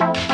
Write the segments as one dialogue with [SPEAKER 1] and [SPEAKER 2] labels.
[SPEAKER 1] off.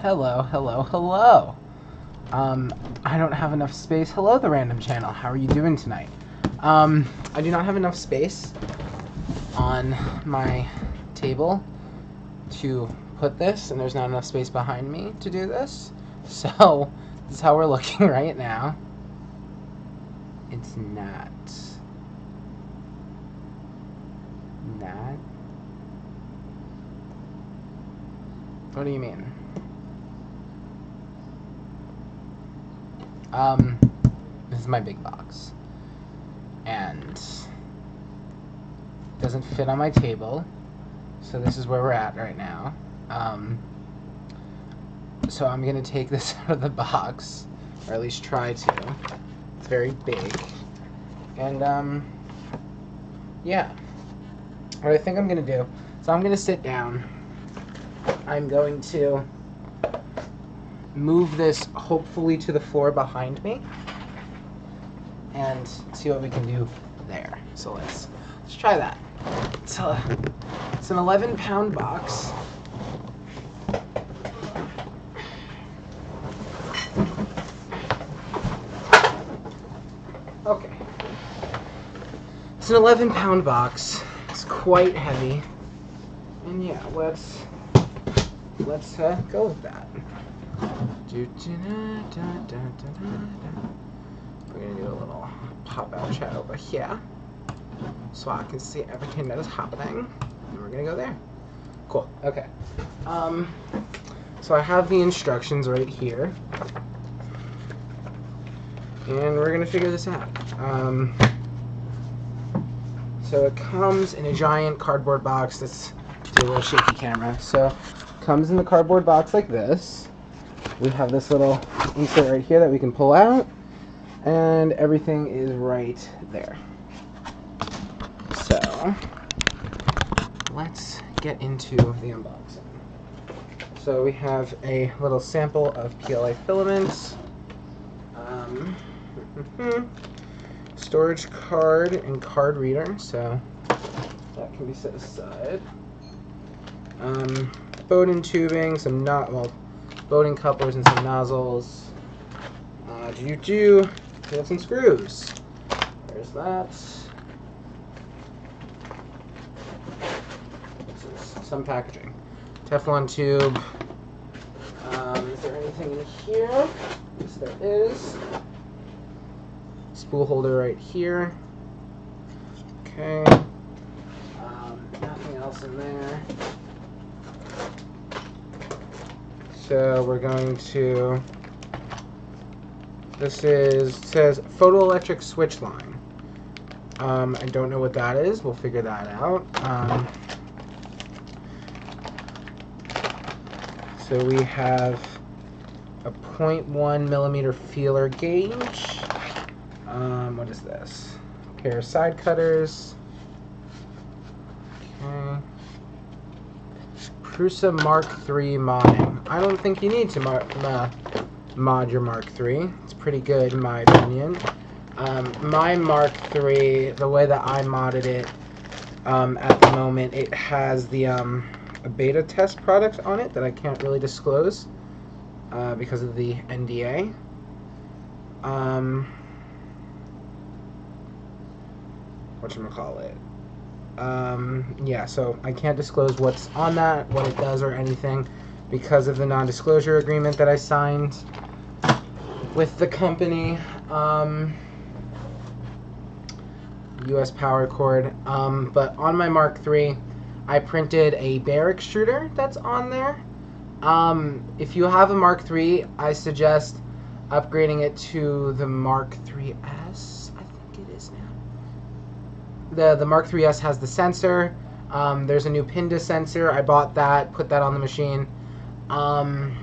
[SPEAKER 1] Hello. I don't have enough space. Hello, the random channel. How are you doing tonight? I do not have enough space on my table to put this, and there's not enough space behind me to do this. So, this is how we're looking right now. It's not. What do you mean? This is my big box. And it doesn't fit on my table. So this is where we're at right now. So I'm gonna take this out of the box, or at least try to. It's very big. And yeah. What I think I'm gonna do, so I'm gonna sit down. I'm going to move this hopefully to the floor behind me and see what we can do there. So let's try that. It's an 11-pound box. Okay. It's an 11-pound box. It's quite heavy. And yeah, let's go with that. We're gonna do a little pop-out chat over here, so I can see everything that is happening. And we're gonna go there. Cool. Okay. So I have the instructions right here. and we're gonna figure this out. So it comes in a giant cardboard box. That's a little shaky camera. So it comes in the cardboard box like this. We have this little insert right here that we can pull out, and everything is right there. So let's get into the unboxing. So we have a little sample of PLA filaments, storage card and card reader, so that can be set aside. Bowden tubing, some Bowden couplers and some nozzles. We have some screws. There's that. Some packaging. Teflon tube. Is there anything in here? Yes, there is. Spool holder right here. Okay. Nothing else in there. So we're going to. This says photoelectric switch line. I don't know what that is. We'll figure that out. So we have a 0.1 millimeter feeler gauge. What is this? A pair of side cutters. Okay. Prusa Mark III modding. I don't think you need to mod your Mark III. It's pretty good in my opinion. My Mark III, the way that I modded it at the moment, it has the a beta test product on it that I can't really disclose because of the NDA. Whatchamacallit? Yeah, so I can't disclose what's on that, what it does, or anything because of the non-disclosure agreement that I signed with the company. US power cord. But on my Mark III, I printed a bare extruder that's on there. If you have a Mark III, I suggest upgrading it to the Mark IIIS, I think it is now. The Mark IIIS has the sensor. There's a new Pinda sensor. I bought that, put that on the machine. And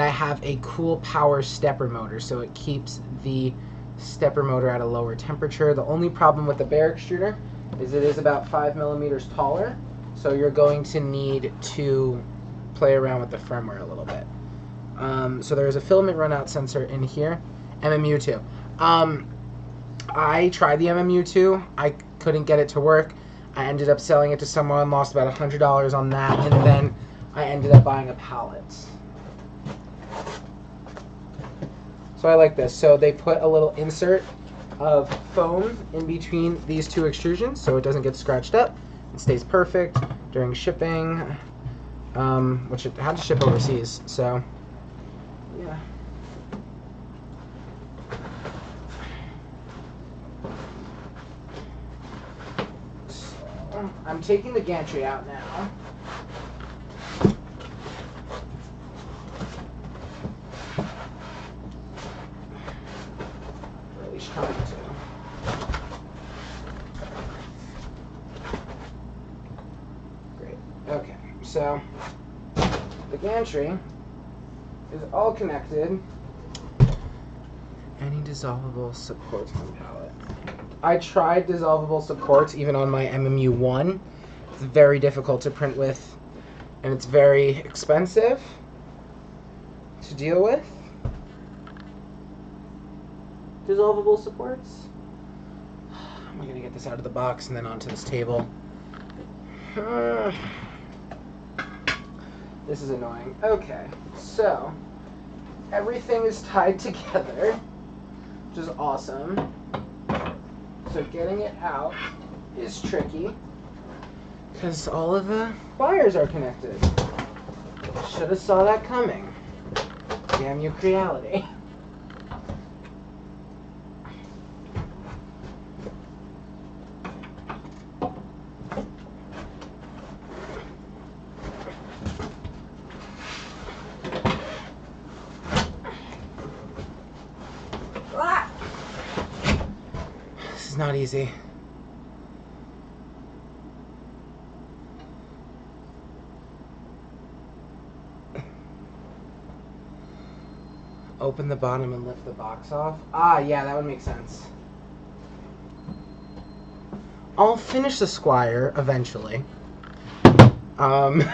[SPEAKER 1] I have a cool power stepper motor, so it keeps the stepper motor at a lower temperature. The only problem with the bare extruder is it is about 5 millimeters taller, so you're going to need to play around with the firmware a little bit. So there's a filament run out sensor in here, MMU2. I tried the MMU2, I couldn't get it to work. I ended up selling it to someone, lost about $100 on that, and then I ended up buying a pallet. So I like this. So they put a little insert of foam in between these two extrusions so it doesn't get scratched up. It stays perfect during shipping, which it had to ship overseas. So, yeah. So, I'm taking the gantry out now. Trying to. Great. Okay, so the gantry is all connected. Any dissolvable supports on pallet. I tried dissolvable supports even on my MMU1. It's very difficult to print with, and it's very expensive to deal with. Dissolvable supports. I'm gonna get this out of the box and then onto this table. This is annoying. Okay, so everything is tied together, which is awesome. So getting it out is tricky because all of the wires are connected. Should have saw that coming. Damn you, Creality. not easy. Open the bottom and lift the box off. Ah, yeah, that would make sense. I'll finish the Squire eventually. In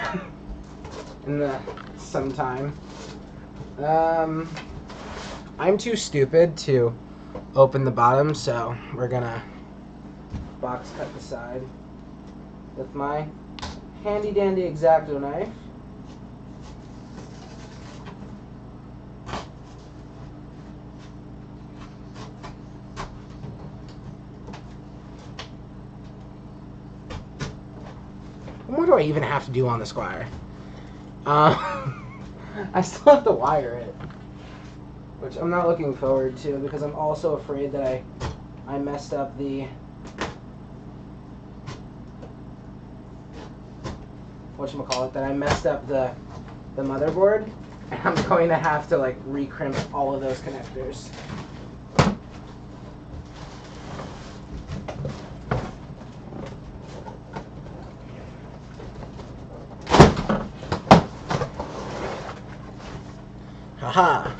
[SPEAKER 1] the sometime. I'm too stupid to open the bottom, so we're gonna box cut the side with my handy dandy X-Acto knife. What do I even have to do on the Squire? I still have to wire it, which I'm not looking forward to because I'm also afraid that I messed up the whatchamacallit, that I messed up the motherboard, and I'm going to have to like recrimp all of those connectors. Haha.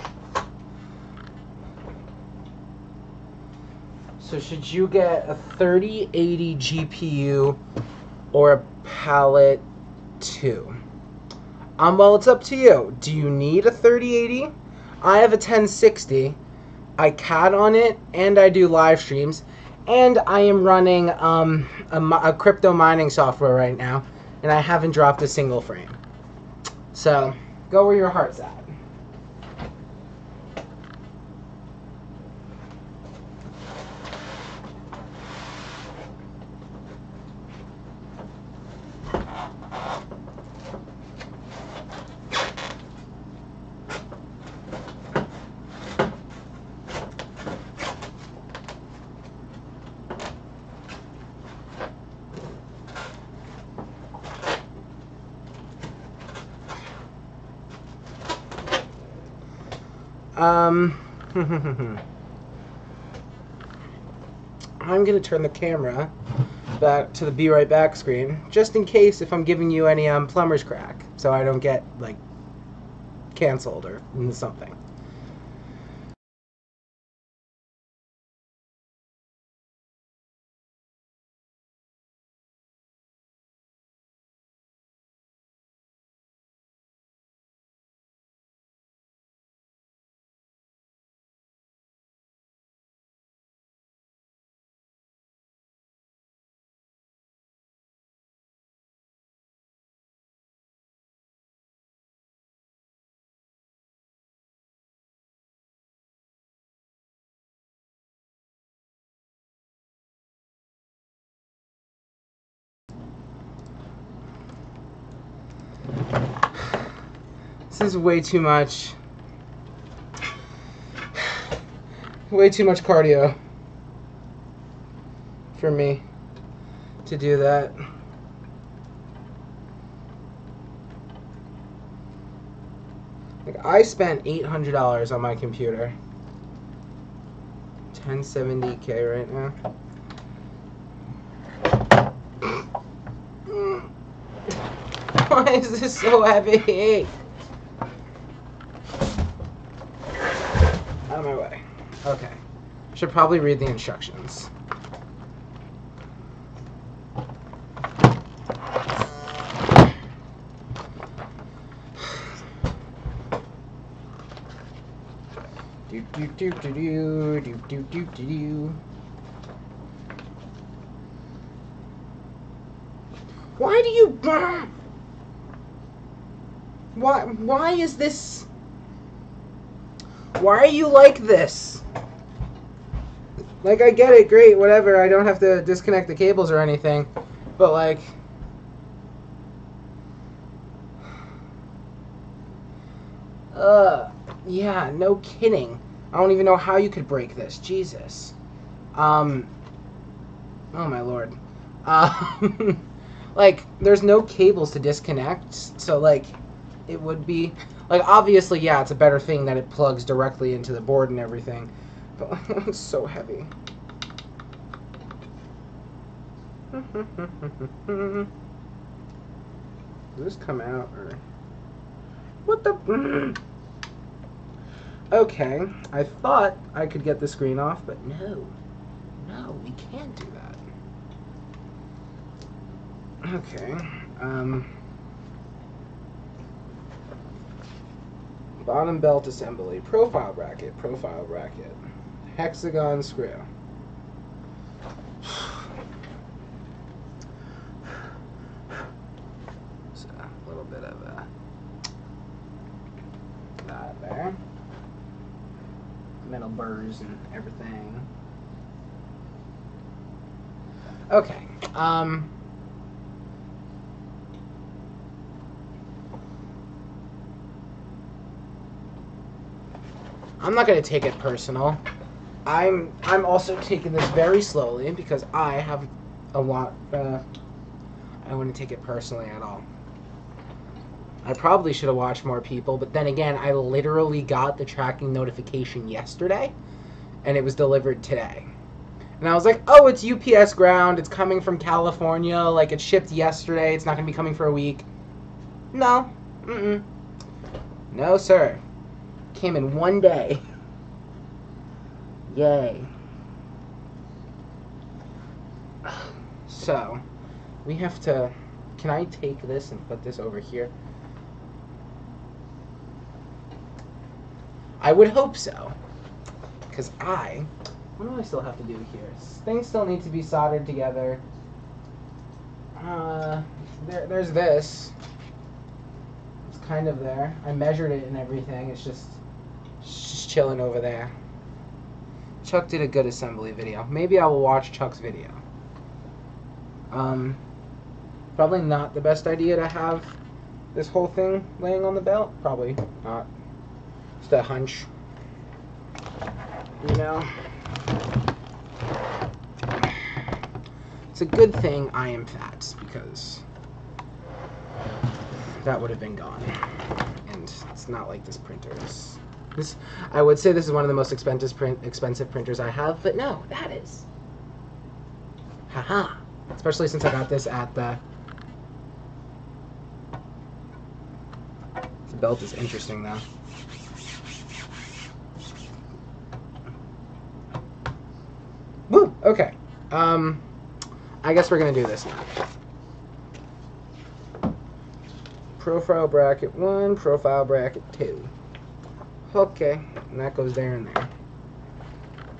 [SPEAKER 1] So should you get a 3080 GPU or a Palette 2? Well, it's up to you. Do you need a 3080? I have a 1060. I CAD on it, and I do live streams, and I am running a crypto mining software right now, and I haven't dropped a single frame. So go where your heart's at. I'm going to turn the camera back to the Be Right Back screen, just in case if I'm giving you any plumber's crack, so I don't get, like, canceled or something. This is way too much. Way too much cardio for me to do that. Like, I spent $800 on my computer. 1070K right now. Why is this so heavy? Out of my way. Okay. Should probably read the instructions. Why do you... Why is this... Why are you like this? Like, I get it, great, whatever, I don't have to disconnect the cables or anything, but like... Yeah, no kidding. I don't even know how you could break this. Jesus. Oh my lord. Like, there's no cables to disconnect, so like, it would be... Like, obviously, yeah, it's a better thing that it plugs directly into the board and everything, but it's so heavy. Does this come out or what the? Okay, I thought I could get the screen off, but no, we can't do that. Okay, bottom belt assembly, profile bracket, hexagon screw. So a little bit of that there. Metal burrs and everything. Okay. I'm not going to take it personal. I'm also taking this very slowly because I have a lot. I wouldn't take it personally at all. I probably should have watched more people, but then again, I literally got the tracking notification yesterday, and it was delivered today. And I was like, oh, it's UPS ground, it's coming from California, like it shipped yesterday, it's not going to be coming for a week. No. No, sir. Came in one day. Yay. So, we have to... Can I take this and put this over here? I would hope so. Because what do I still have to do here? Things still need to be soldered together. There's this. It's kind of there. I measured it and everything. It's just chilling over there. Chuck did a good assembly video. Maybe I will watch Chuck's video. Probably not the best idea to have this whole thing laying on the belt. Probably not. Just a hunch. You know? It's a good thing I am fat, because that would have been gone. And it's not like this printer is... I would say this is one of the most expensive printers I have, but no, that is. Haha. Especially since I got this at the... The belt is interesting, though. Woo! Okay. I guess we're going to do this now. Profile bracket 1, profile bracket 2. Okay, and that goes there and there.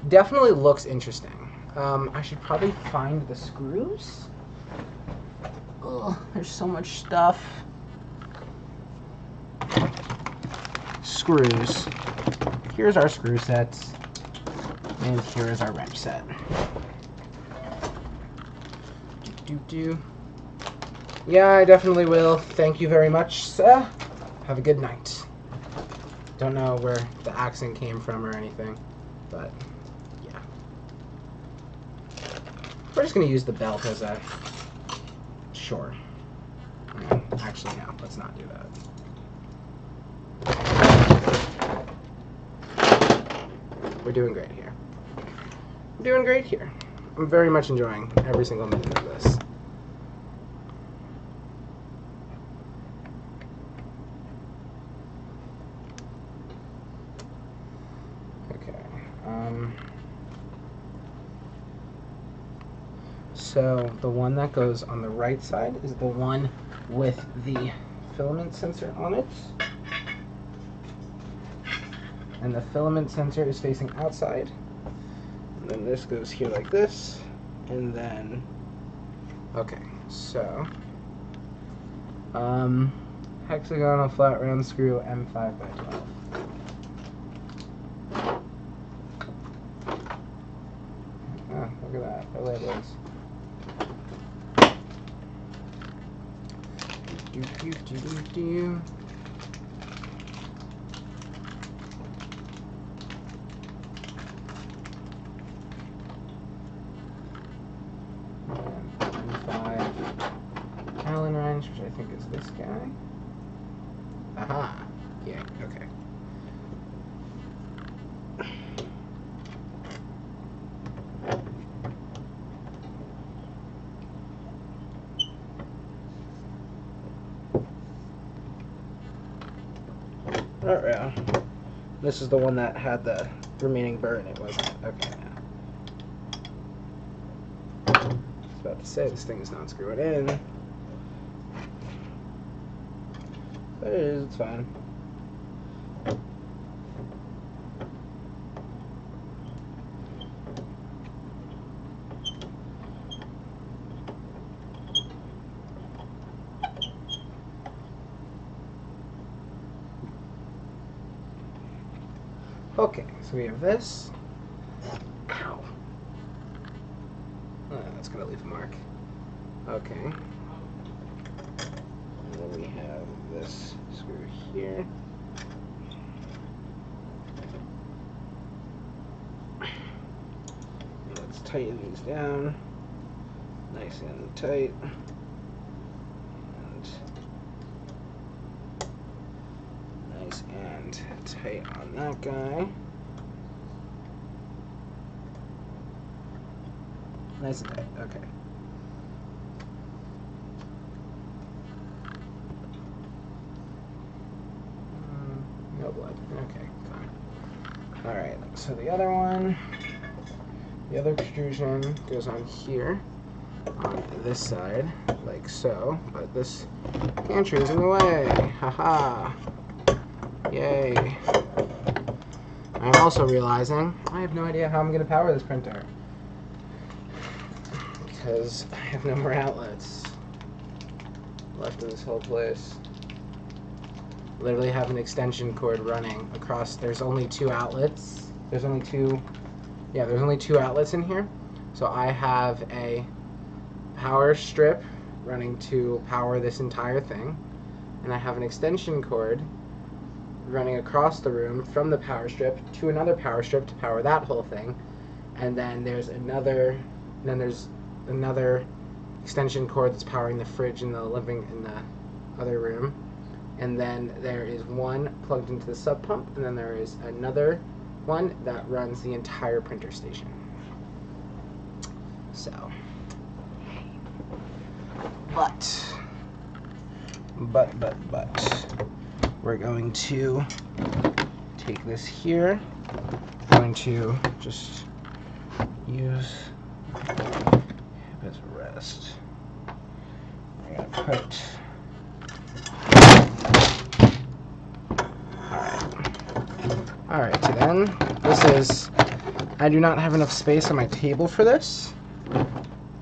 [SPEAKER 1] Definitely looks interesting. I should probably find the screws. Ugh, there's so much stuff. Screws. Here's our screw sets. And here is our wrench set. Yeah, I definitely will. Thank you very much, sir. Have a good night. Don't know where the accent came from or anything, but yeah. We're just going to use the belt as a... Sure. Actually, no. Let's not do that. We're doing great here. We're doing great here. I'm very much enjoying every single minute of this. Okay. So the one that goes on the right side is the one with the filament sensor on it. And the filament sensor is facing outside. And then this goes here like this. And then, okay, so, hexagonal flat round screw M5x12. Ah, look at that, the labels. Do. Allen wrench, which I think is this guy. Aha. Yeah, okay. Yeah. This is the one that had the remaining burr in it, wasn't it? Okay. I was about to say, this thing is not screwing in. But it is, it's fine. Okay, so we have this. Ow. Oh, that's gonna leave a mark. Okay. And then we have this screw here. Let's tighten these down. Nice and tight. And nice and tight on that guy. Nice and tight, okay. No blood, okay, fine. Alright, so the other one, the other extrusion goes on here, on this side, like so, but this gantry is in the way, haha, yay. I'm also realizing I have no idea how I'm going to power this printer, because I have no more outlets left in this whole place. Literally have an extension cord running across. There's only 2 outlets. There's only 2 outlets in here. So I have a power strip running to power this entire thing, and I have an extension cord running across the room from the power strip to another power strip to power that whole thing, and then there's another extension cord that's powering the fridge in the other room. And then there is one plugged into the sub pump, and then there is another one that runs the entire printer station. So, but, we're going to take this here. I'm going to just use a bit of rest. We're going to put. Alright, so then, I do not have enough space on my table for this,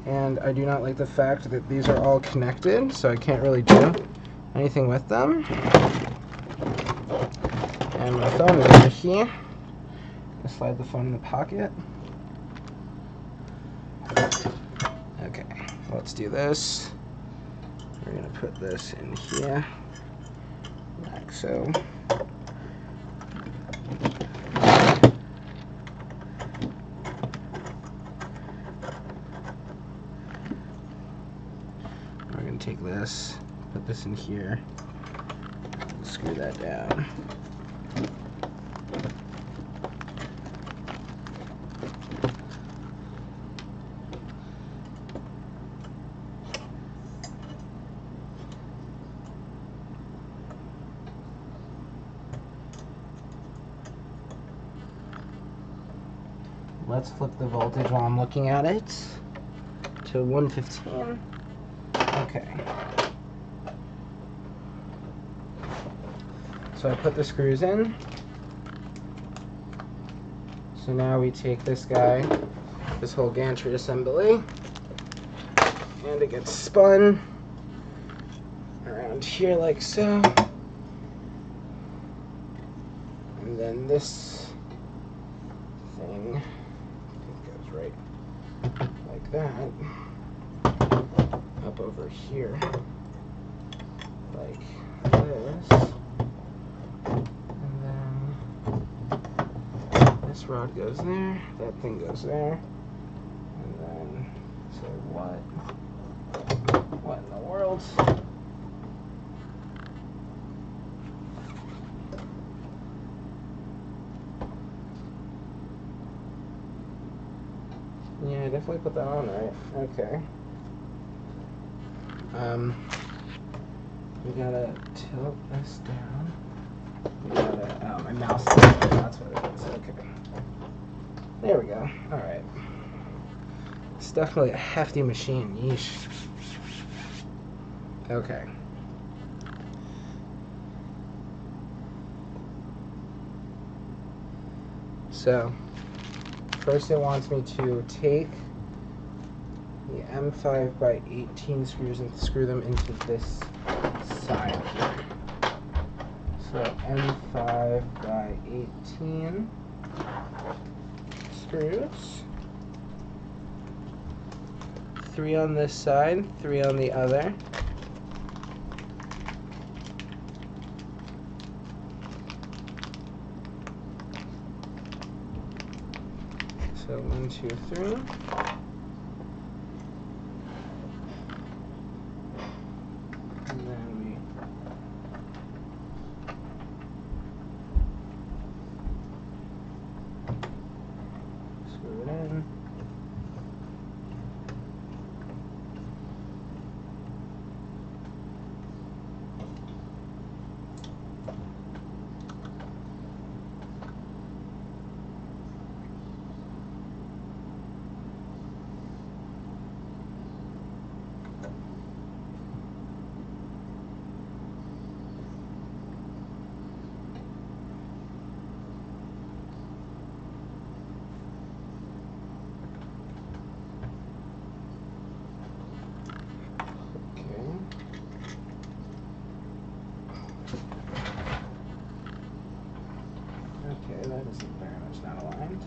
[SPEAKER 1] and I do not like the fact that these are all connected, so I can't really do anything with them. And my phone is over here. I slide the phone in the pocket. Okay, let's do this. We're going to put this in here, like so. Take this, put this in here, screw that down. Let's flip the voltage while I'm looking at it to 115. Okay. So I put the screws in. So now we take this guy, this whole gantry assembly, and it gets spun around here like so. And then this thing goes right like that. Up over here like this, and then this rod goes there, that thing goes there, and then so what in the world? Yeah, I definitely put that on right. Okay. We gotta tilt this down. We gotta my mouse. That's what it is. Okay. There we go. All right. It's definitely a hefty machine. Yeesh. Okay. So, first it wants me to take the M5 by 18 screws and screw them into this side here. So M5 by 18 screws. 3 on this side, 3 on the other. So 1, 2, 3. And then we screw it in. Okay, that isn't very much not aligned.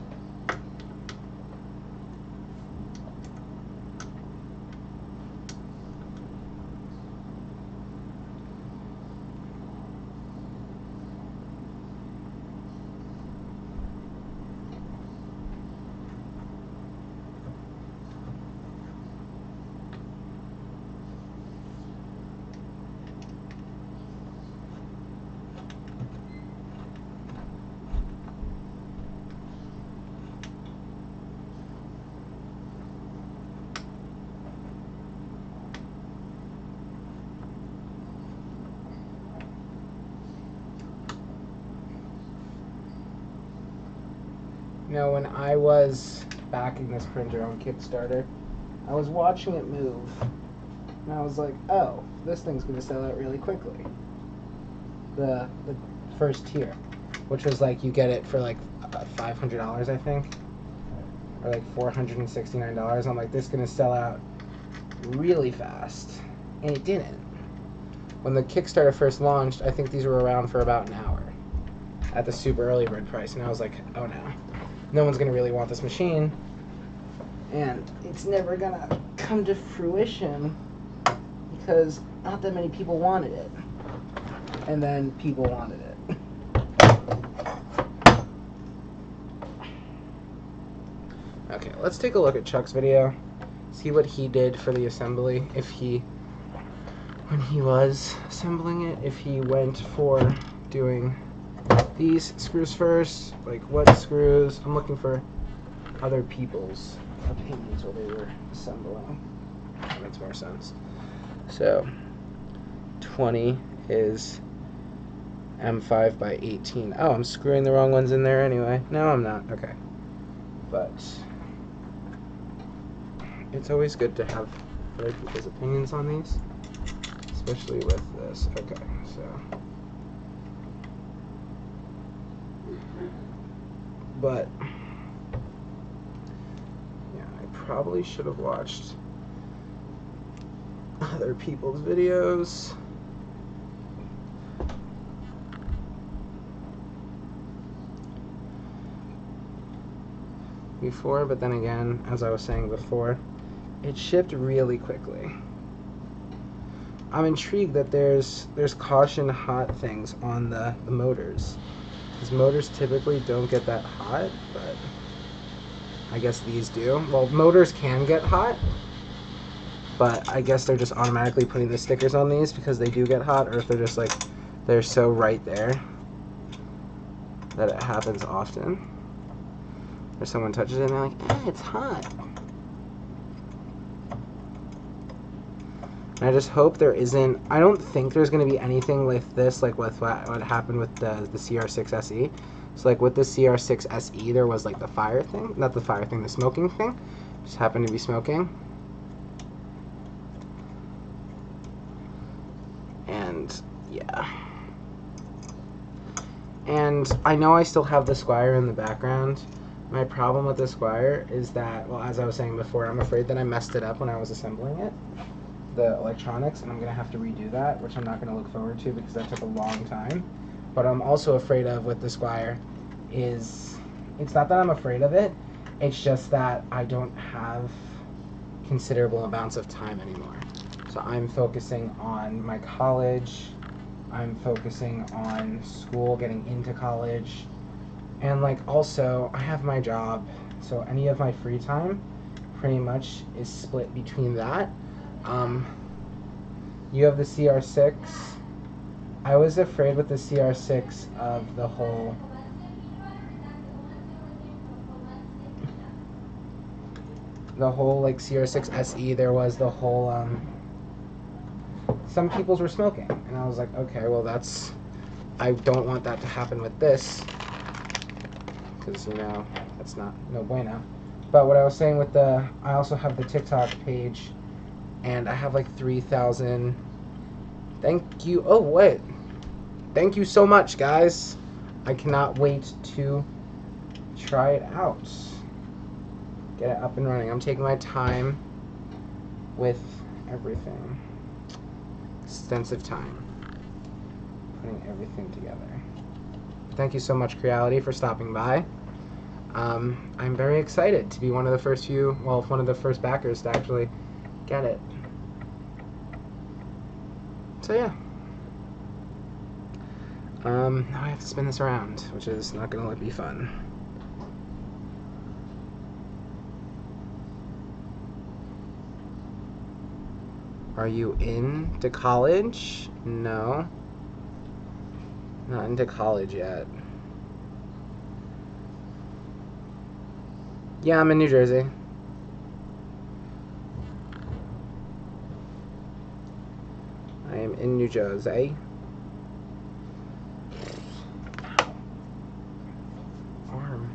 [SPEAKER 1] You know, when I was backing this printer on Kickstarter, I was watching it move, and I was like, oh, this thing's going to sell out really quickly. The first tier, which was like, you get it for like $500, I think, or like $469. I'm like, this is going to sell out really fast, and it didn't. When the Kickstarter first launched, I think these were around for about an hour at the super early bird price, and I was like, oh no. No one's going to really want this machine, and it's never going to come to fruition because not that many people wanted it. And then people wanted it. Okay, let's take a look at Chuck's video, see what he did for the assembly, when he was assembling it, if he went for doing these screws first, like what screws. I'm looking for other people's opinions while they were assembling. That makes more sense. So 20 is M5 by 18. Oh, I'm screwing the wrong ones in there anyway. No, I'm not. Okay. But it's always good to have other people's opinions on these, especially with this. Okay, so but yeah, I probably should have watched other people's videos. Before, but then again, as I was saying before, it shipped really quickly. I'm intrigued that there's caution hot things on the motors. Because motors typically don't get that hot, but I guess these do. Well, motors can get hot, but I guess they're just automatically putting the stickers on these because they do get hot, or if they're just like, they're so right there that it happens often. Or someone touches it and they're like, it's hot. And I just hope there isn't, I don't think there's going to be anything with this, like with what happened with the CR6 SE. So like with the CR6 SE, there was like the fire thing, not the fire thing, the smoking thing. Just happened to be smoking. And yeah. And I know I still have the Squire in the background. My problem with the Squire is that, well, as I was saying before, I'm afraid that I messed it up when I was assembling it, the electronics, and I'm going to have to redo that, which I'm not going to look forward to because that took a long time. But I'm also afraid of with the Squire is, it's not that I'm afraid of it, it's just that I don't have considerable amounts of time anymore. So I'm focusing on my college, I'm focusing on school, getting into college, and like also I have my job, so any of my free time pretty much is split between that. You have the CR6. I was afraid with the CR6 of the whole like CR6 SE, there was the whole some people's were smoking, and I was like, okay, well that's, I don't want that to happen with this, because you know that's not no bueno. But what I was saying with the, I also have the TikTok page, and I have like 3,000. Thank you. Oh wait, thank you so much, guys. I cannot wait to try it out, get it up and running. I'm taking my time with everything, extensive time putting everything together. Thank you so much, Creality, for stopping by. I'm very excited to be one of the first few, well, one of the first backers to actually get it. So yeah. Now I have to spin this around, which is not going to be fun. Are you into college? No. Not into college yet. Yeah, I'm in New Jersey. I am in New Jersey. Arm.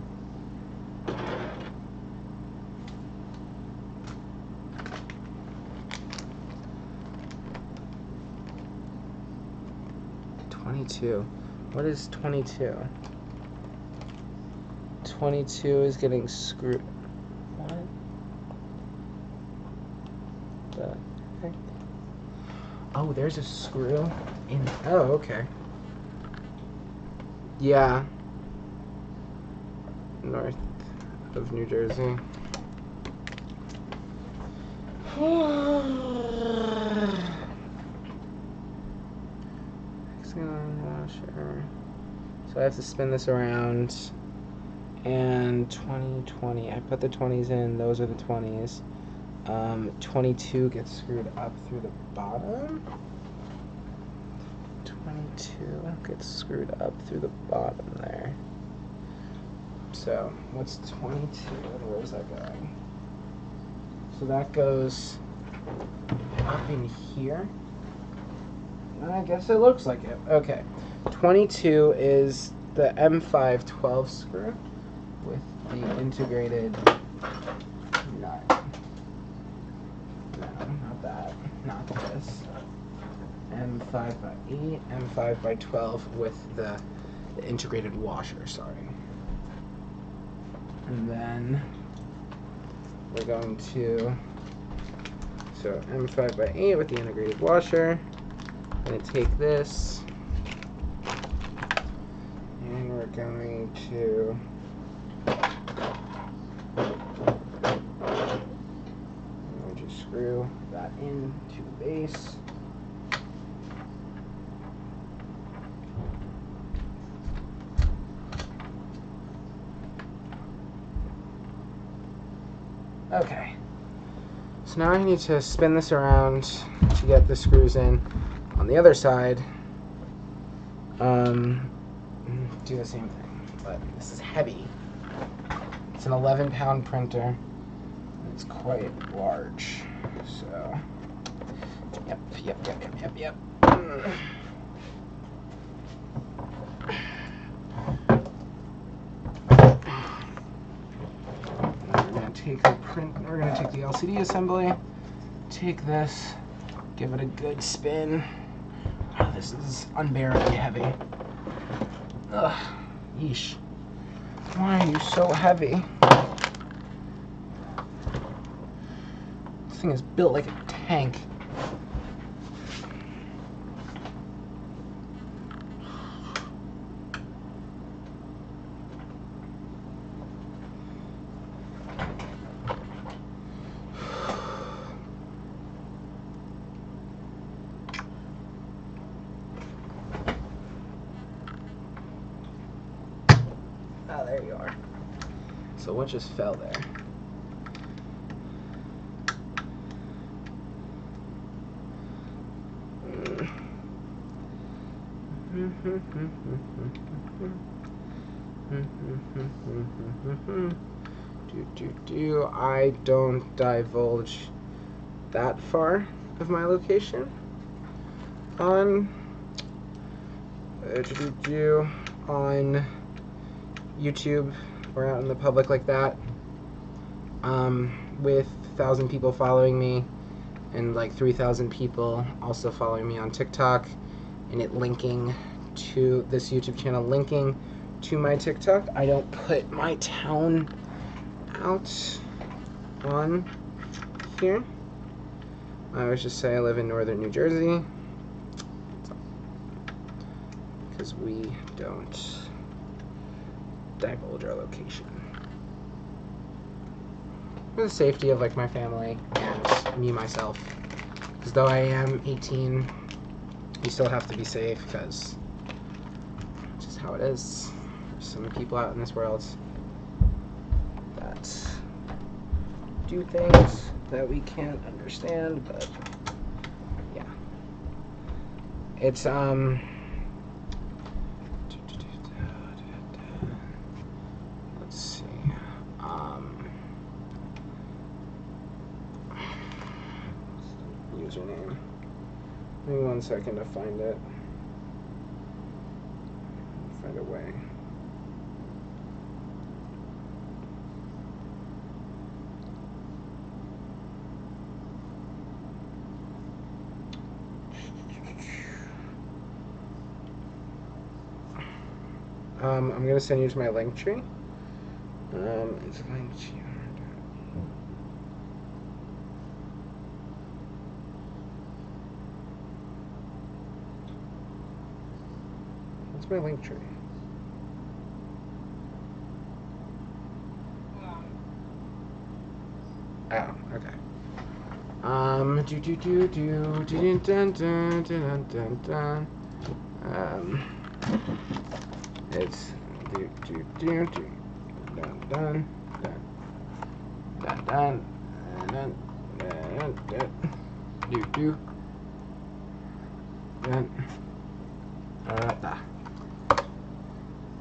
[SPEAKER 1] $22. What is 22? 22 is getting screwed. What the heck? Oh, there's a screw in. Oh, okay. Yeah. North of New Jersey. Washer. So I have to spin this around. And 20. I put the 20s in. Those are the 20s. 22 gets screwed up through the bottom. 22 gets screwed up through the bottom there. So what's 22? Where's that going? So that goes up in here. I guess it looks like it. Okay. 22 is the M512 screw with the integrated nut. No, not that. Not this. M5x8, M5x12 with the integrated washer, sorry. And then we're going to, so M5x8 with the integrated washer. I'm going to take this and we're going to screw that into the base. Okay, so now I need to spin this around to get the screws in on the other side. Do the same thing, but this is heavy. It's an 11-pound printer. It's quite large, so Yep. We're gonna take the LCD assembly, take this, give it a good spin. Oh, this is unbearably heavy. Ugh, yeesh. Why are you so heavy? This thing is built like a tank. Ah, there you are. So what just fell there? I don't divulge that far of my location on on YouTube or out in the public like that, with 1,000 people following me and like 3,000 people also following me on TikTok, and it linking to this YouTube channel, linking to my TikTok. I don't put my town out on here. I always just say I live in northern New Jersey, because we don't divulge our location for the safety of like my family and me myself, because though I am 18, you still have to be safe, because it's just how it is. There's so many people out in this world that do things that we can't understand, but yeah, it's let's see, username. Give me 1 second to find it. Find a way. I'm gonna send you to my link tree. It's link tree. What's my link tree? Oh, okay. It's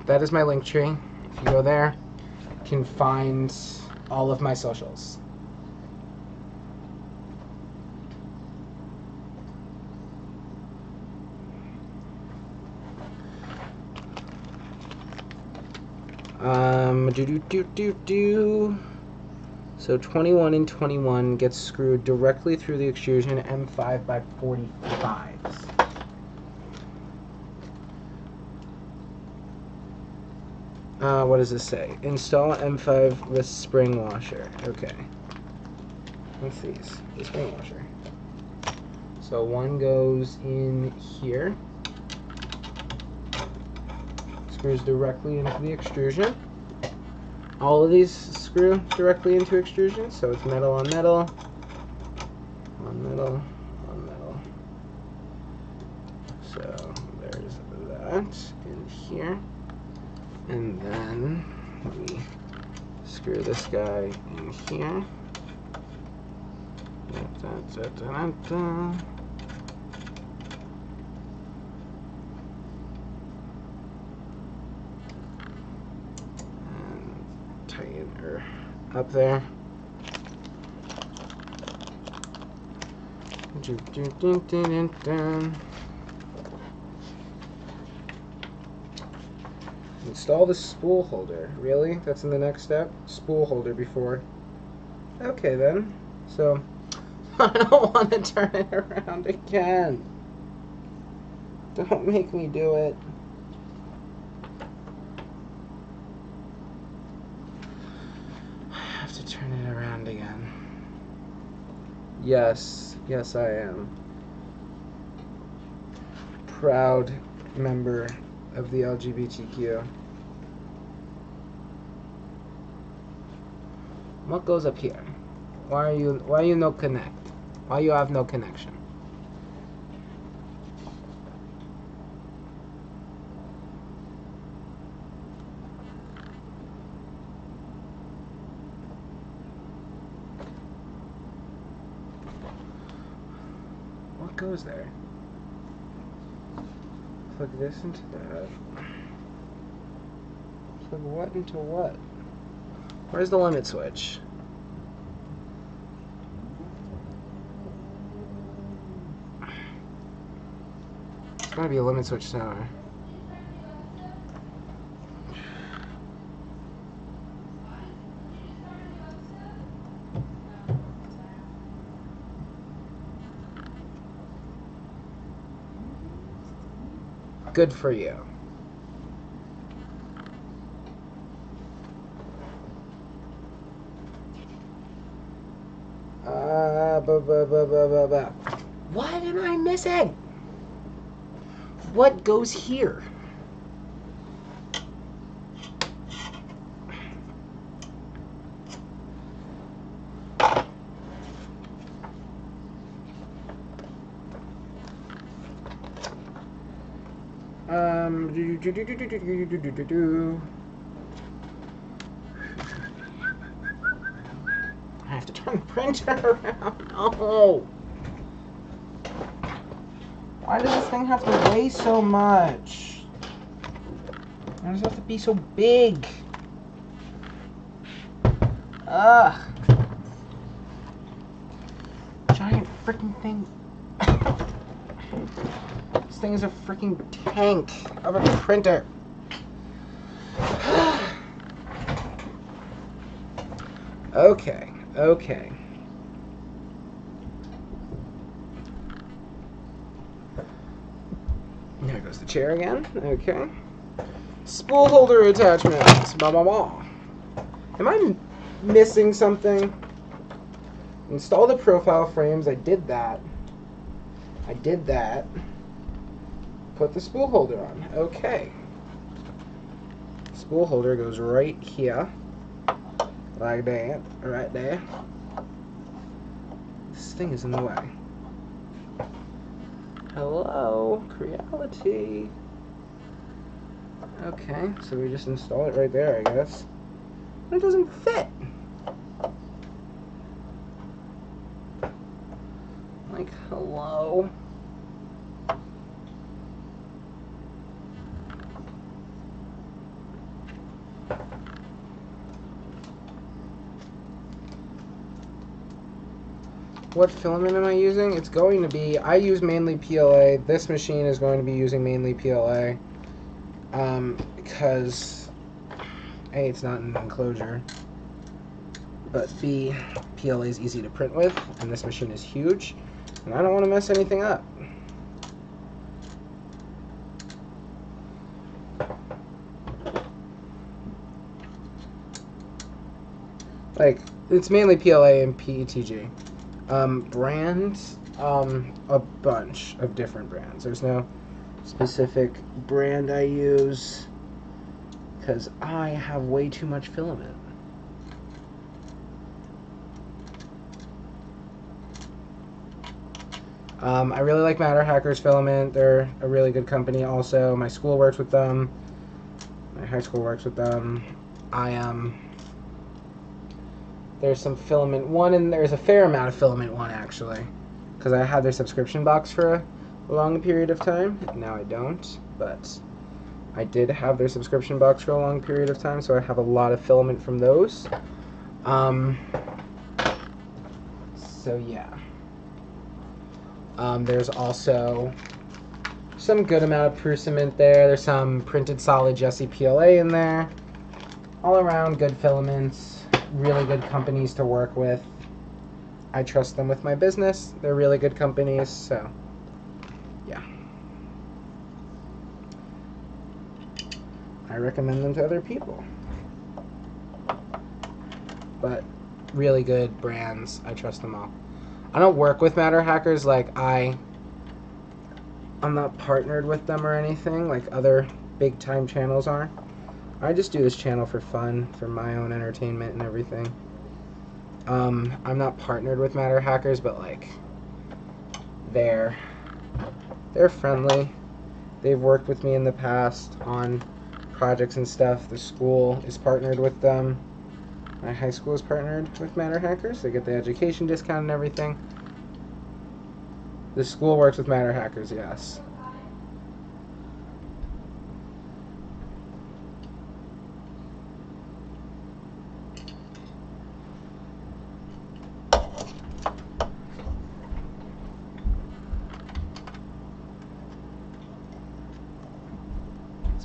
[SPEAKER 1] that is my link tree. If you go there, you can find all of my socials. So 21 and 21 gets screwed directly through the extrusion M5 by 45s. What does this say? Install M5 with spring washer. Okay. What's these? The spring washer. So one goes in here. Screws directly into the extrusion. All of these screw directly into extrusion, so it's metal on metal, on metal, on metal. So there's that in here. And then we screw this guy in here. Tighten her up there. Install the spool holder. Really? That's in the next step? Spool holder before. Okay then. So, I don't want to turn it around again. Don't make me do it. I have to turn it around again. Yes, yes I am. Proud member of the LGBTQ. What goes up here? Why you no connect? Why you have no connection? What goes there? Plug this into that. Plug what into what? Where's the limit switch? There's gotta be a limit switch somewhere. Good for you. What am I missing? What goes here? I have to turn the printer around. No. Why does this thing have to weigh so much? Why does it have to be so big? Ugh. Giant freaking thing. This thing is a freaking tank of a printer. Okay, okay. There goes the chair again. Okay. Spool holder attachments. Blah, blah, blah. Am I missing something? Install the profile frames. I did that. I did that. Put the spool holder on. Okay. Spool holder goes right here. Like that. Right there. This thing is in the way. Hello, Creality. Okay, so we just install it right there, I guess. But it doesn't fit. Like, hello. What filament am I using? It's going to be, I use mainly PLA. This machine is going to be using mainly PLA. Because A, it's not an enclosure, but B, PLA is easy to print with, and this machine is huge, and I don't want to mess anything up. Like, it's mainly PLA and PETG. Brands, a bunch of different brands. There's no specific brand I use because I have way too much filament. I really like Matter Hackers Filament. They're a really good company also. My school works with them. My high school works with them. There's some Filament One, and there's a fair amount of Filament One actually, because I had their subscription box for a long period of time. Now I don't, but I did have their subscription box for a long period of time, so I have a lot of filament from those. So yeah. There's also some good amount of Prusament there. There's some printed solid Jesse PLA in there. All around good filaments, really good companies to work with. I trust them with my business. They're really good companies, so yeah. I recommend them to other people. But really good brands. I trust them all. I don't work with Matter Hackers, like I'm not partnered with them or anything like other big time channels are. I just do this channel for fun, for my own entertainment and everything. I'm not partnered with Matter Hackers, but like they're friendly. They've worked with me in the past on projects and stuff. The school is partnered with them. My high school is partnered with Matter Hackers. They get the education discount and everything. The school works with Matter Hackers, yes.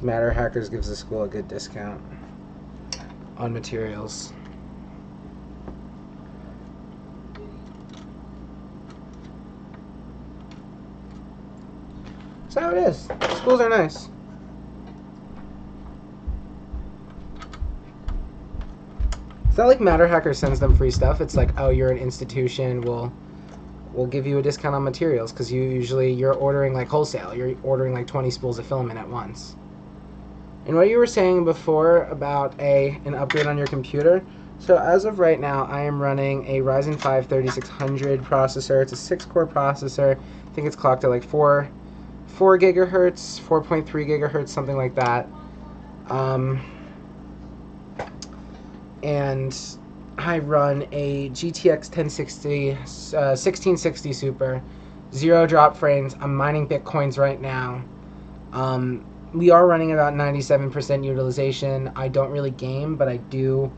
[SPEAKER 1] Matter Hackers gives the school a good discount on materials. That's how it is. Schools are nice. It's not like Matter Hackers sends them free stuff. It's like, oh, you're an institution, we'll give you a discount on materials, because you're ordering like wholesale. You're ordering like 20 spools of filament at once. And what you were saying before about an upgrade on your computer, so as of right now, I am running a Ryzen 5 3600 processor. It's a 6-core processor. I think it's clocked at like 4 gigahertz, 4.3 gigahertz, something like that. And I run a GTX 1060, 1660 Super, 0 drop frames. I'm mining Bitcoins right now. We are running about 97% utilization. I don't really game, but I do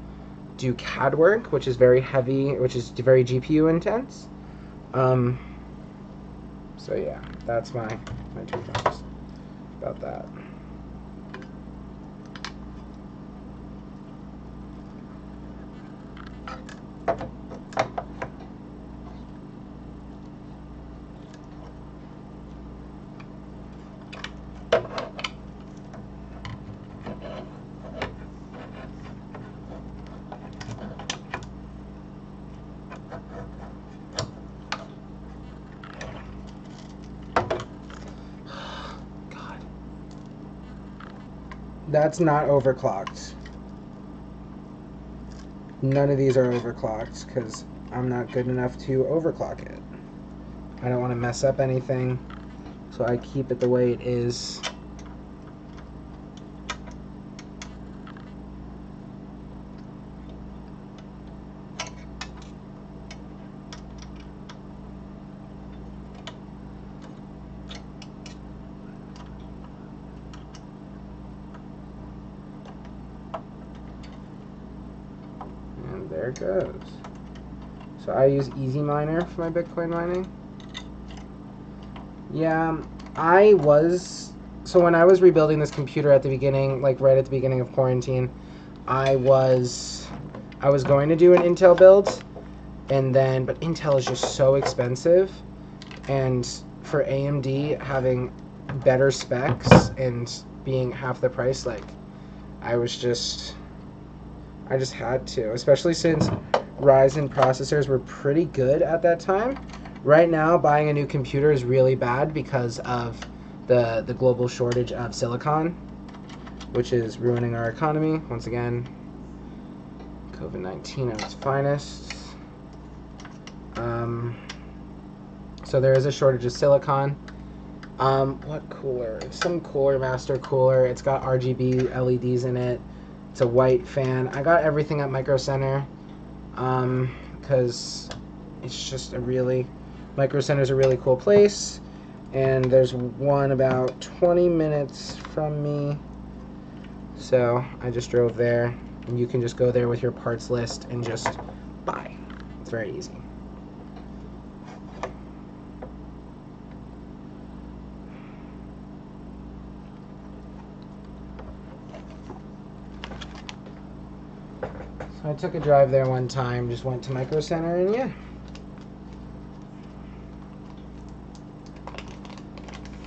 [SPEAKER 1] CAD work, which is very heavy, which is very GPU intense. So yeah, that's my 2 cents about that. That's not overclocked. None of these are overclocked because I'm not good enough to overclock it. I don't want to mess up anything, so I keep it the way it is. There it goes. So I use Easy Miner for my Bitcoin mining. Yeah, so when I was rebuilding this computer at the beginning, like right at the beginning of quarantine, I was going to do an Intel build, but Intel is just so expensive, and for AMD having better specs and being half the price, like I just had to, especially since Ryzen processors were pretty good at that time. Right now, buying a new computer is really bad because of the global shortage of silicon, which is ruining our economy. Once again, COVID-19 at its finest. So there is a shortage of silicon. What cooler? Some Cooler Master cooler. It's got RGB LEDs in it. It's a white fan. I got everything at Micro Center because it's just Micro Center's a really cool place, and there's one about 20 minutes from me, so I just drove there, and you can just go there with your parts list and just buy. It's very easy. I took a drive there one time, just went to Micro Center, and yeah.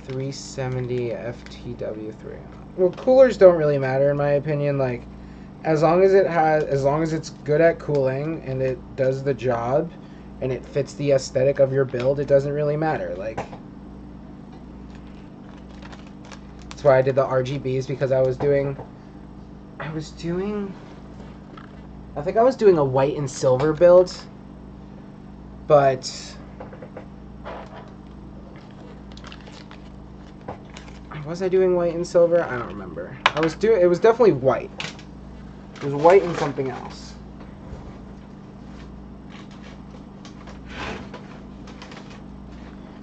[SPEAKER 1] 370 FTW3. Well, coolers don't really matter in my opinion. Like, as long as it's good at cooling and it does the job and it fits the aesthetic of your build, it doesn't really matter. Like, that's why I did the RGBs, because I think I was doing a white and silver build, but was I doing white and silver? I don't remember. It was definitely white. It was white and something else.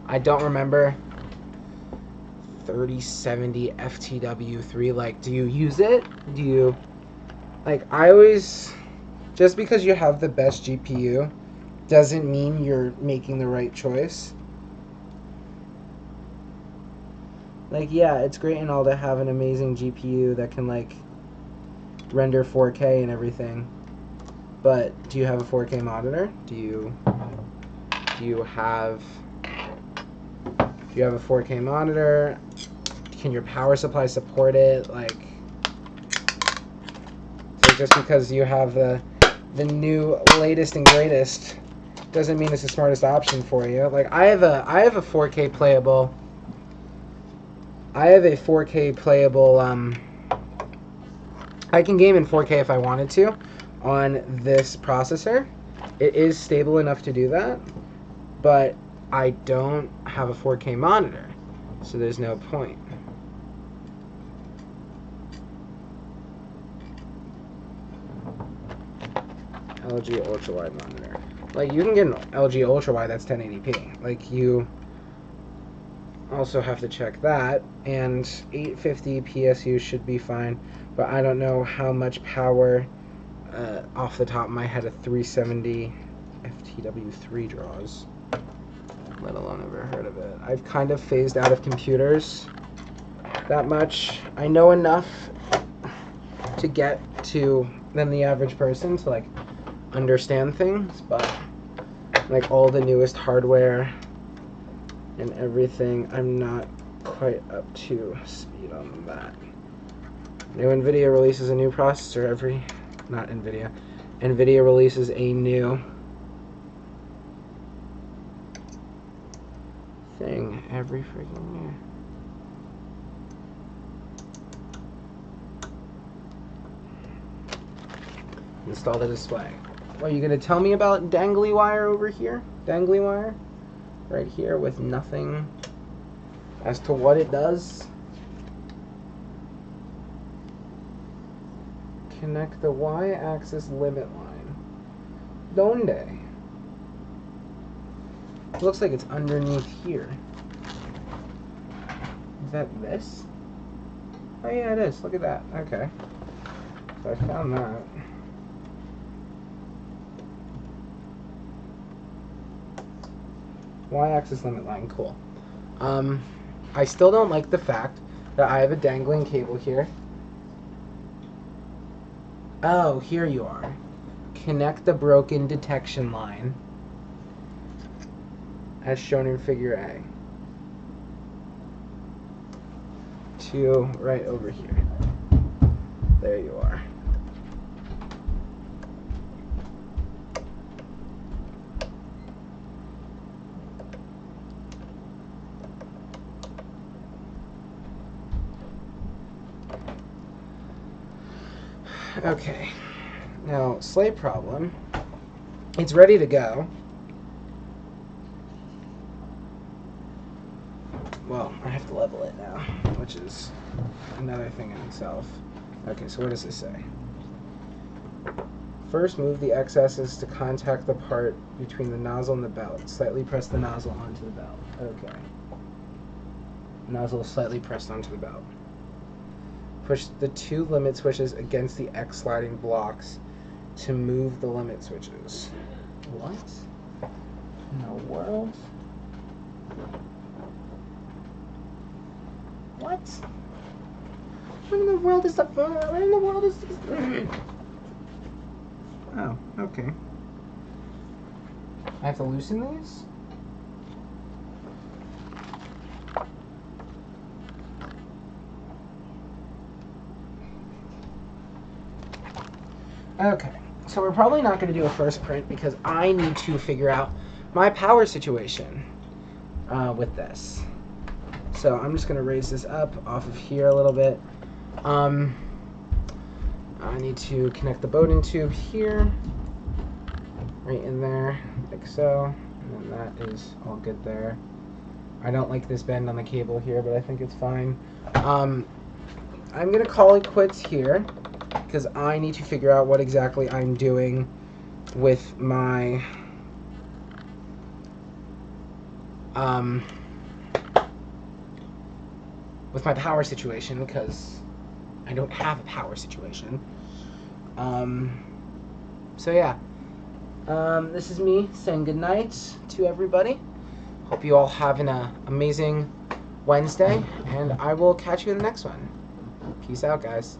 [SPEAKER 1] I don't remember. 3070 FTW3, like, do you use it? Do you, like, I always, just because you have the best GPU doesn't mean you're making the right choice. Like, yeah, it's great and all to have an amazing GPU that can, like, render 4K and everything, but do you have a 4K monitor? Do you have a 4K monitor? Can your power supply support it? Like, so just because you have the new latest and greatest doesn't mean it's the smartest option for you. Like, I have a 4K playable. I can game in 4K if I wanted to on this processor. It is stable enough to do that, but I don't have a 4K monitor, so there's no point. LG ultra-wide monitor. Like, you can get an LG ultra-wide that's 1080p. Like, you also have to check that, and 850 PSU should be fine, but I don't know how much power off the top of my head a 370 FTW3 draws, let alone ever heard of it. I've kind of phased out of computers that much. I know enough to get to than the average person to, like, understand things, but like all the newest hardware and everything, I'm not quite up to speed on that. New NVIDIA releases a new processor NVIDIA releases a new thing every freaking year. Install the display. What, are you going to tell me about dangly wire over here? Dangly wire? Right here with nothing as to what it does. Connect the y-axis limit line. Donde? It looks like it's underneath here. Is that this? Oh yeah, it is. Look at that. Okay. So I found that. Y-axis limit line, cool. I still don't like the fact that I have a dangling cable here. Oh, here you are. Connect the broken detection line, as shown in figure A, to right over here. There you are. Okay, now slate problem. It's ready to go. Well, I have to level it now, which is another thing in itself. Okay, so what does this say? First, move the x-axis to contact the part between the nozzle and the belt. Slightly press the nozzle onto the belt. Okay. Nozzle slightly pressed onto the belt. Push the two limit switches against the X sliding blocks to move the limit switches. What in the world? What? What in the world is the... What in the world is this? Okay. I have to loosen these? Okay, so we're probably not going to do a first print because I need to figure out my power situation with this. So I'm just going to raise this up off of here a little bit. I need to connect the Bowden tube here, right in there, like so, and then that is all good there. I don't like this bend on the cable here, but I think it's fine. I'm going to call it quits here, because I need to figure out what exactly I'm doing with my power situation, because I don't have a power situation. So yeah, this is me saying goodnight to everybody. Hope you all have an amazing Wednesday, and I will catch you in the next one. Peace out, guys.